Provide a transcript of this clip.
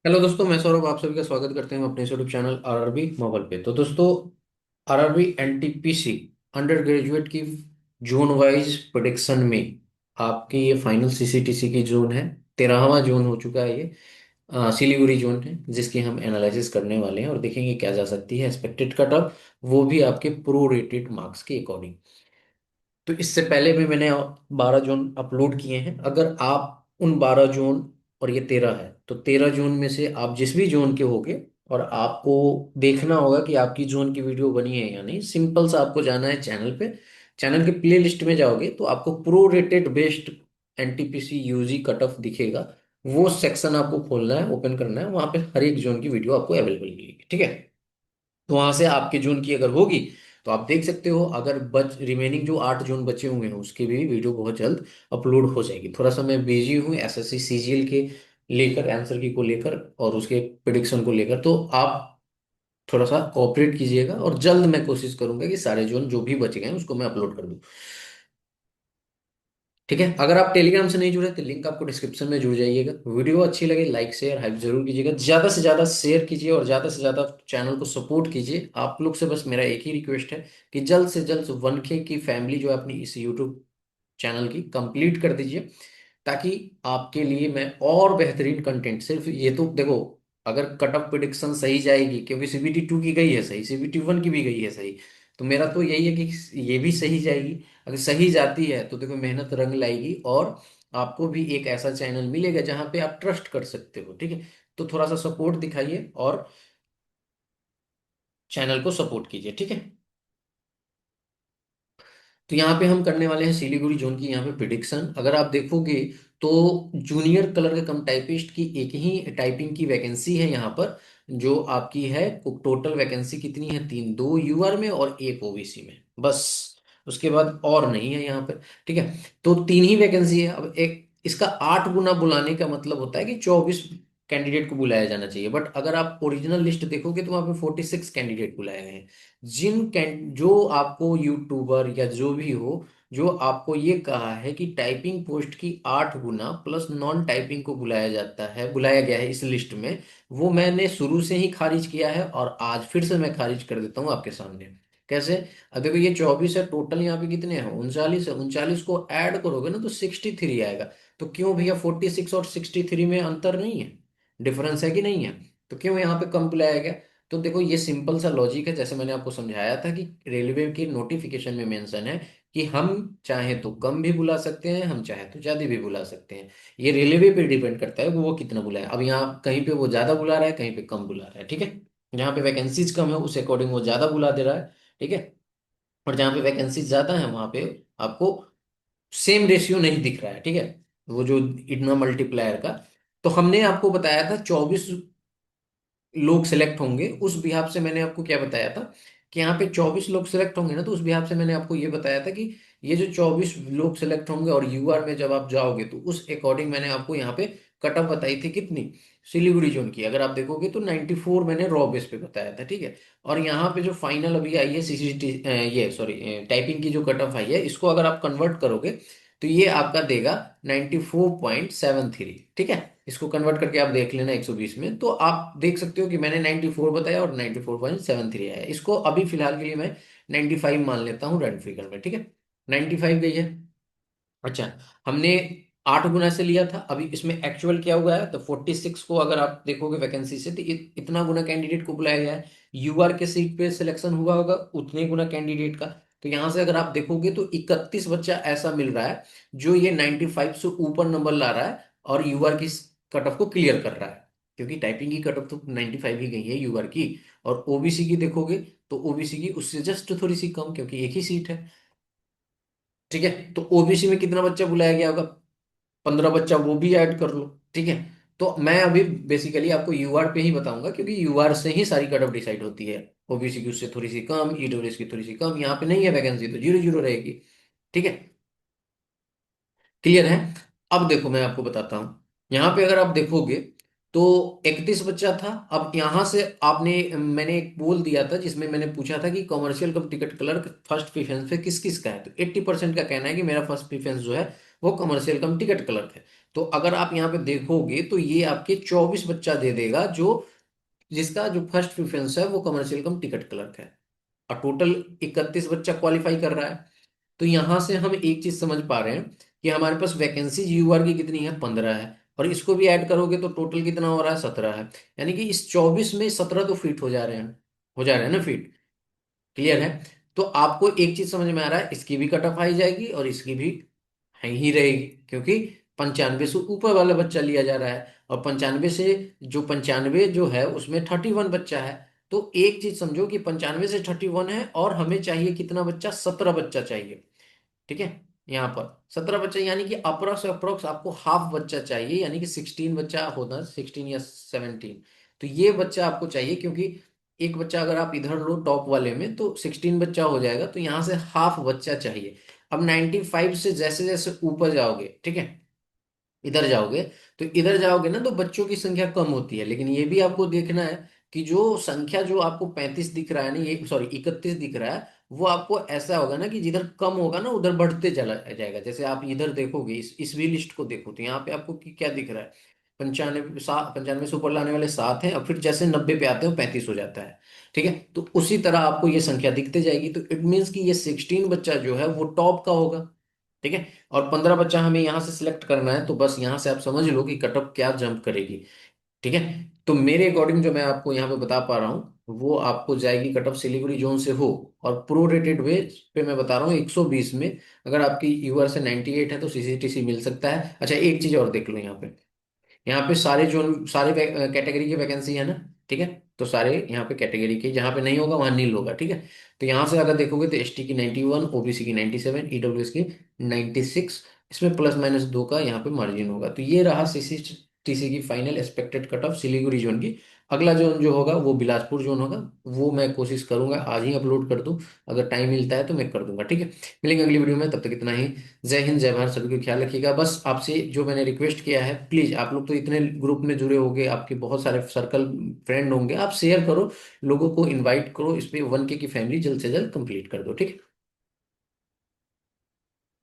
Hello दोस्तों, मैं सौरभ आप सभी का स्वागत करते हैं अपने यूट्यूब चैनल आरआरबी मोबाइल पे। तो दोस्तों, आरआरबी एनटीपीसी अंडर ग्रेजुएट की जोन वाइज प्रोडिक्शन में आपकी ये फाइनल सीसीटीसी की जोन है। 13वां जोन हो चुका है ये। सिलीगुड़ी जोन है जिसकी हम एनालिसिस करने वाले हैं और देखेंगे क्या जा सकती है एक्सपेक्टेड कट ऑफ, वो भी आपके प्रो रेटेड मार्क्स के अकॉर्डिंग। तो इससे पहले भी मैंने 12 जोन अपलोड किए हैं। अगर आप उन 12 जोन, और ये 13 है, तो 13 जोन में से आप जिस भी जोन के होगे, और आपको देखना होगा कि आपकी जोन की वीडियो बनी है या नहीं। सिंपल सा आपको जाना है चैनल पे। चैनल के प्ले लिस्ट में जाओगे तो आपको prorated based NTPC UG cut off दिखेगा। वो सेक्शन आपको खोलना है, ओपन करना है, वहां पे हर एक जोन की वीडियो आपको अवेलेबल मिलेगी। ठीक है। तो वहां से आपके जून की अगर होगी तो आप देख सकते हो। अगर बच रिमेनिंग जो 8 जून बचे हुए हैं उसकी भी वीडियो बहुत जल्द अपलोड हो जाएगी। थोड़ा सा मैं बिजी हूँ एसएससी सीजीएल के लेकर, आंसर की को लेकर और उसके प्रिडिक्शन को लेकर। तो आप थोड़ा सा कोऑपरेट कीजिएगा और जल्द मैं कोशिश करूंगा कि सारे जोन जो भी बच गए हैं उसको मैं अपलोड कर दूं। ठीक है। अगर आप टेलीग्राम से नहीं जुड़े तो लिंक आपको डिस्क्रिप्शन में जुड़ जाइएगा। वीडियो अच्छी लगे लाइक शेयर हाइप जरूर कीजिएगा, ज्यादा से ज्यादा शेयर कीजिए और ज्यादा से ज्यादा चैनल को सपोर्ट कीजिए। आप लोग से बस मेरा एक ही रिक्वेस्ट है कि जल्द से जल्द 1K की फैमिली जो है अपनी इस यूट्यूब चैनल की कंप्लीट कर दीजिए, ताकि आपके लिए मैं और बेहतरीन कंटेंट, सिर्फ ये तो देखो, अगर कट ऑफ प्रिडिक्शन सही जाएगी, क्योंकि CBT 2 की गई है सही, CBT 1 की भी गई है सही, तो मेरा तो यही है कि ये भी सही जाएगी। अगर सही जाती है तो देखो मेहनत रंग लाएगी और आपको भी एक ऐसा चैनल मिलेगा जहां पे आप ट्रस्ट कर सकते हो। ठीक है। तो थोड़ा सा सपोर्ट दिखाइए और चैनल को सपोर्ट कीजिए। ठीक है। तो यहाँ पे हम करने वाले हैं सिलीगुड़ी जोन की यहाँ पे प्रिडिक्शन। अगर आप देखोगे तो जूनियर कलर के कम टाइपिस्ट की एक ही टाइपिंग की वैकेंसी है यहाँ पर, जो आपकी है। टोटल वैकेंसी कितनी है? 3, 2 यूआर में और 1 ओबीसी में, बस। उसके बाद और नहीं है यहाँ पर। ठीक है। तो 3 ही वैकेंसी है। अब एक इसका 8 गुना बुलाने का मतलब होता है कि 24 कैंडिडेट को बुलाया जाना चाहिए, बट अगर आप ओरिजिनल लिस्ट देखोगे तो वहां पे 46 कैंडिडेट बुलाए गए हैं। जो आपको यूट्यूबर या जो भी हो, जो आपको ये कहा है कि टाइपिंग पोस्ट की 8 गुना प्लस नॉन टाइपिंग को बुलाया गया है इस लिस्ट में, वो मैंने शुरू से ही खारिज किया है और आज फिर से मैं खारिज कर देता हूँ आपके सामने। कैसे? अब देखो, ये 24 है, टोटल यहाँ पे कितने हैं? 39 है। 39 को ऐड करोगे ना तो 63 आएगा। तो क्यों भैया 46 और 63 में अंतर नहीं है? डिफरेंस है कि नहीं है? तो क्यों यहाँ पे कम बुलाया गया? तो देखो, ये सिंपल सा लॉजिक है। जैसे मैंने आपको समझाया था कि रेलवे के नोटिफिकेशन में मेंशन है कि हम चाहे तो कम भी बुला सकते हैं, हम चाहे तो ज्यादा भी बुला सकते हैं। ये रेलवे पे डिपेंड करता है कि वो कितना बुलाए। अब यहाँ कहीं पे वो ज्यादा बुला रहा है, कहीं पे कम बुला रहा है। ठीक है। जहाँ पे वैकेंसीज कम है उस अकॉर्डिंग वो ज्यादा बुला दे रहा है। ठीक है। और जहाँ पे वैकेंसीज ज्यादा है वहां पे आपको सेम रेशियो नहीं दिख रहा है। ठीक है। वो जो इतना मल्टीप्लायर का, तो हमने आपको बताया था 24 लोग सिलेक्ट होंगे। उस बिहाफ से मैंने आपको क्या बताया था कि यहाँ पे 24 लोग सिलेक्ट होंगे ना, तो उस बिहाफ से मैंने आपको ये बताया था कि ये जो 24 लोग सिलेक्ट होंगे और यूआर में जब आप जाओगे तो उस अकॉर्डिंग मैंने आपको यहाँ पे कट ऑफ बताई थी कितनी, सिलीगुड़ी जोन की। अगर आप देखोगे तो 94 मैंने रॉ बेस पे बताया था। ठीक है। और यहाँ पे जो फाइनल अभी आई है सीसीटी, ये सॉरी, टाइपिंग की जो कट ऑफ आई है, इसको अगर आप कन्वर्ट करोगे तो ये आपका देगा 94.73। ठीक है। इसको कन्वर्ट करके आप देख लेना 120 में, तो आप देख सकते हो कि मैंने 94 बताया और 94.73 आया। इसको अभी फिलहाल के लिए मैं 95 मान लेता हूँ रन फिगर में। ठीक है। 95 गई है। अच्छा, हमने 8 गुना से लिया था। अभी इसमें एक्चुअल क्या हुआ है? तो 46 को अगर आप देखोगे वैकेंसी से तो इतना गुना कैंडिडेट को बुलाया गया है। यूआर के सीट पे सिलेक्शन हुआ होगा उतने गुना कैंडिडेट का। तो यहां से अगर आप देखोगे तो 31 बच्चा ऐसा मिल रहा है जो ये 95 से ऊपर नंबर ला रहा है और यूआर की कट ऑफ को क्लियर कर रहा है। क्योंकि टाइपिंग की कट ऑफ तो 95 ही गई है यूआर की। और ओबीसी की देखोगे तो ओबीसी की उससे जस्ट थोड़ी सी कम, क्योंकि एक ही सीट है। ठीक है। तो ओबीसी में कितना बच्चा बुलाया गया होगा? 15 बच्चा, वो भी ऐड कर लो। ठीक है। तो मैं अभी बेसिकली आपको यूआर पे ही बताऊंगा, क्योंकि यूआर से ही सारी कट ऑफ डिसाइड होती है। ओबीसी की उससे थोड़ी सी कम, ईडब्ल्यूएस की थोड़ी सी कम, यहाँ पे नहीं है वैकेंसी तो 0 0 रहेगी। ठीक है। क्लियर है? अब देखो मैं आपको बताता हूं। यहाँ पे अगर आप देखोगे तो 31 बच्चा था। अब यहां से आपने, मैंने एक बोल दिया था जिसमें मैंने पूछा था कि कमर्शियल कम टिकट क्लर्क फर्स्ट प्रेफरेंस पे किस किस का है, तो 80% का कहना है कि मेरा फर्स्ट प्रेफरेंस जो है वो कमर्शियल कम टिकट क्लर्क है। तो अगर आप यहाँ पे देखोगे तो ये आपके 24 बच्चा दे देगा, जो जिसका जो फर्स्ट प्रेफरेंस है वो कमर्शियल कम टिकट क्लर्क है, और टोटल 31 बच्चा क्वालिफाई कर रहा है। तो यहां से हम एक चीज समझ पा रहे हैं कि हमारे पास वैकेंसी यूआर की कितनी है, 15 है, और इसको भी ऐड करोगे तो टोटल कितना हो रहा है, 17 है। यानी कि इस 24 में 17 तो फिट हो जा रहे हैं, हो जा रहे हैं ना फिट। क्लियर है। तो आपको एक चीज समझ में आ रहा है, इसकी भी कट ऑफ आई जाएगी और इसकी भी है ही रहेगी, क्योंकि 95 से ऊपर वाला बच्चा लिया जा रहा है, और 95 से जो 95 जो है उसमें 31 बच्चा है। तो एक चीज समझो कि 95 से 31 है, और हमें चाहिए कितना बच्चा, 17 बच्चा चाहिए। ठीक है। यहाँ पर 17 बच्चा, यानी कि अप्रोक्स अप्रोक्स आपको हाफ बच्चा चाहिए, यानी कि 16 बच्चा होता है, 16 या 17। तो ये बच्चा आपको चाहिए, क्योंकि एक बच्चा अगर आप इधर लो टॉप वाले में तो 16 बच्चा हो जाएगा, तो यहाँ से हाफ बच्चा चाहिए। अब 95 से जैसे जैसे ऊपर जाओगे, ठीक है, इधर जाओगे, तो इधर जाओगे ना तो बच्चों की संख्या कम होती है, लेकिन ये भी आपको देखना है कि जो संख्या जो आपको 35 दिख रहा है ना, ये सॉरी 31 दिख रहा है, वो आपको ऐसा होगा ना कि जिधर कम होगा ना उधर बढ़ते चला जाएगा। जैसे आप इधर देखोगे, इस भी लिस्ट को देखो, तो यहाँ पे आपको क्या दिख रहा है, 95 से ऊपर लाने वाले 7 हैं, और फिर जैसे 90 पे आते हो 35 हो जाता है। ठीक है। तो उसी तरह आपको ये संख्या दिखते जाएगी, तो इट मीन्स कि ये 16 बच्चा जो है वो टॉप का होगा। ठीक है। और 15 बच्चा हमें यहां से सिलेक्ट करना है, तो बस यहां से आप समझ लो कि कटअप क्या जंप करेगी। ठीक है। तो मेरे अकॉर्डिंग जो मैं आपको यहाँ पे बता पा रहा हूँ, वो आपको जाएगी कटअप सिलीगुड़ी जोन से हो, और प्रो रेटेड वे पे मैं बता रहा हूँ 120 में। अगर आपकी यूआर से 98 है तो सीसीटीसी मिल सकता है। अच्छा, एक चीज और देख लो यहाँ पे, यहाँ पे सारे जोन सारे कैटेगरी की वैकेंसी है ना। ठीक है। तो सारे यहाँ पे कैटेगरी के, जहाँ पे नहीं होगा वहां नील होगा। ठीक है। तो यहाँ से अगर देखोगे तो एसटी की 91, ओबीसी की 97, ईडब्ल्यूएस की 96, इसमें प्लस माइनस 2 का यहाँ पे मार्जिन होगा। तो ये रहा सीसीटीसी की final expected cut off Siliguri zone की। अगला जोन जो होगा वो बिलासपुर जोन होगा, वो मैं कोशिश करूंगा आज ही अपलोड कर दूं, अगर टाइम मिलता है तो मैं कर दूंगा। ठीक है। मिलेंगे अगली वीडियो में, तब तक इतना ही। जय हिंद, जय भारत, सभी को ख्याल रखिएगा। बस आपसे जो मैंने रिक्वेस्ट किया है, प्लीज आप लोग तो इतने ग्रुप में जुड़े होंगे, आपके बहुत सारे सर्कल फ्रेंड होंगे, आप शेयर करो, लोगों को इनवाइट करो, इस पे 1K की फैमिली जल्द से जल्द कंप्लीट कर दो। ठीक है।